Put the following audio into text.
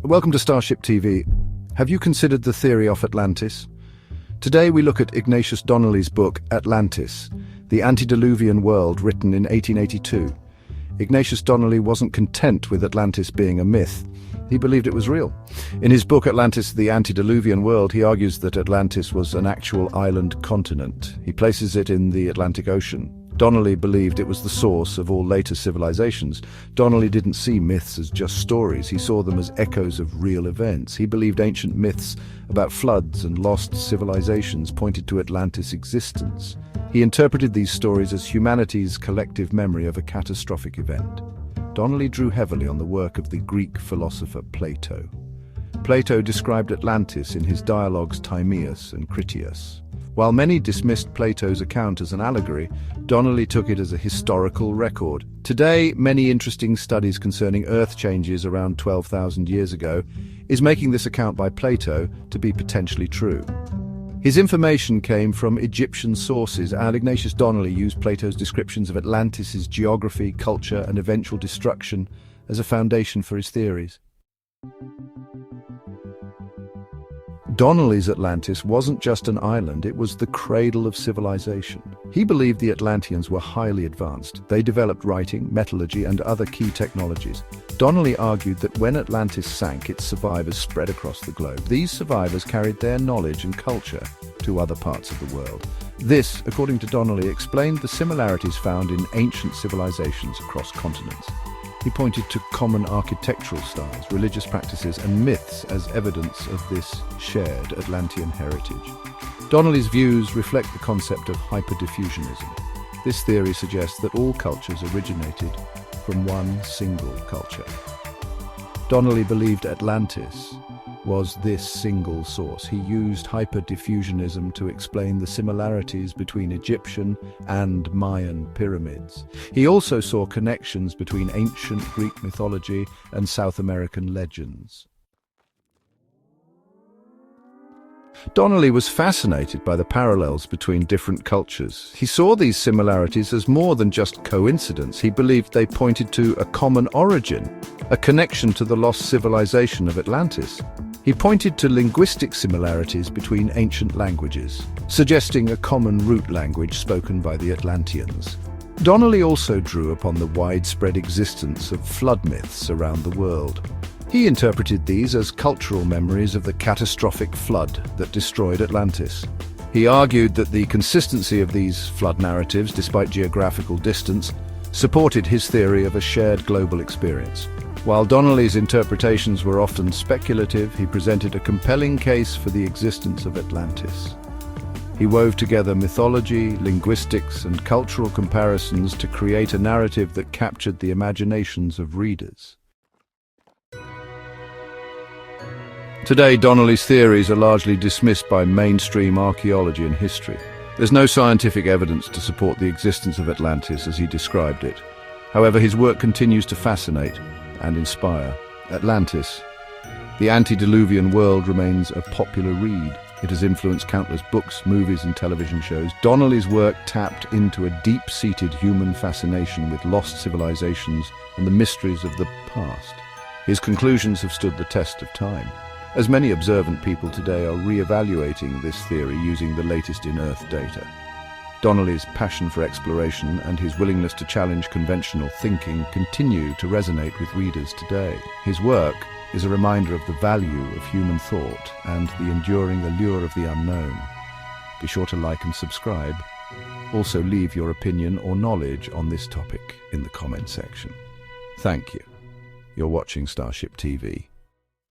Welcome to Starship TV. Have you considered the theory of Atlantis? Today we look at Ignatius Donnelly's book, Atlantis, the Antediluvian World, written in 1882. Ignatius Donnelly wasn't content with Atlantis being a myth. He believed it was real. In his book, Atlantis, the Antediluvian World, he argues that Atlantis was an actual island continent. He places it in the Atlantic Ocean. Donnelly believed it was the source of all later civilizations. Donnelly didn't see myths as just stories. He saw them as echoes of real events. He believed ancient myths about floods and lost civilizations pointed to Atlantis' existence. He interpreted these stories as humanity's collective memory of a catastrophic event. Donnelly drew heavily on the work of the Greek philosopher Plato. Plato described Atlantis in his dialogues Timaeus and Critias. While many dismissed Plato's account as an allegory, Donnelly took it as a historical record. Today, many interesting studies concerning Earth changes around 12,000 years ago is making this account by Plato to be potentially true. His information came from Egyptian sources, and Ignatius Donnelly used Plato's descriptions of Atlantis' geography, culture, and eventual destruction as a foundation for his theories. Donnelly's Atlantis wasn't just an island, it was the cradle of civilization. He believed the Atlanteans were highly advanced. They developed writing, metallurgy, and other key technologies. Donnelly argued that when Atlantis sank, its survivors spread across the globe. These survivors carried their knowledge and culture to other parts of the world. This, according to Donnelly, explained the similarities found in ancient civilizations across continents. He pointed to common architectural styles, religious practices, and myths as evidence of this shared Atlantean heritage. Donnelly's views reflect the concept of hyperdiffusionism. This theory suggests that all cultures originated from one single culture. Donnelly believed Atlantis was this single source. He used hyperdiffusionism to explain the similarities between Egyptian and Mayan pyramids. He also saw connections between ancient Greek mythology and South American legends. Donnelly was fascinated by the parallels between different cultures. He saw these similarities as more than just coincidence. He believed they pointed to a common origin, a connection to the lost civilization of Atlantis. He pointed to linguistic similarities between ancient languages, suggesting a common root language spoken by the Atlanteans. Donnelly also drew upon the widespread existence of flood myths around the world. He interpreted these as cultural memories of the catastrophic flood that destroyed Atlantis. He argued that the consistency of these flood narratives, despite geographical distance, supported his theory of a shared global experience. While Donnelly's interpretations were often speculative, he presented a compelling case for the existence of Atlantis. He wove together mythology, linguistics, and cultural comparisons to create a narrative that captured the imaginations of readers. Today, Donnelly's theories are largely dismissed by mainstream archaeology and history. There's no scientific evidence to support the existence of Atlantis as he described it. However, his work continues to fascinate and inspire. Atlantis, the antediluvian world, remains a popular read. It has influenced countless books, movies, and television shows. Donnelly's work tapped into a deep-seated human fascination with lost civilizations and the mysteries of the past. His conclusions have stood the test of time, as many observant people today are re-evaluating this theory using the latest in Earth data. Donnelly's passion for exploration and his willingness to challenge conventional thinking continue to resonate with readers today. His work is a reminder of the value of human thought and the enduring allure of the unknown. Be sure to like and subscribe. Also, leave your opinion or knowledge on this topic in the comment section. Thank you. You're watching Starship TV.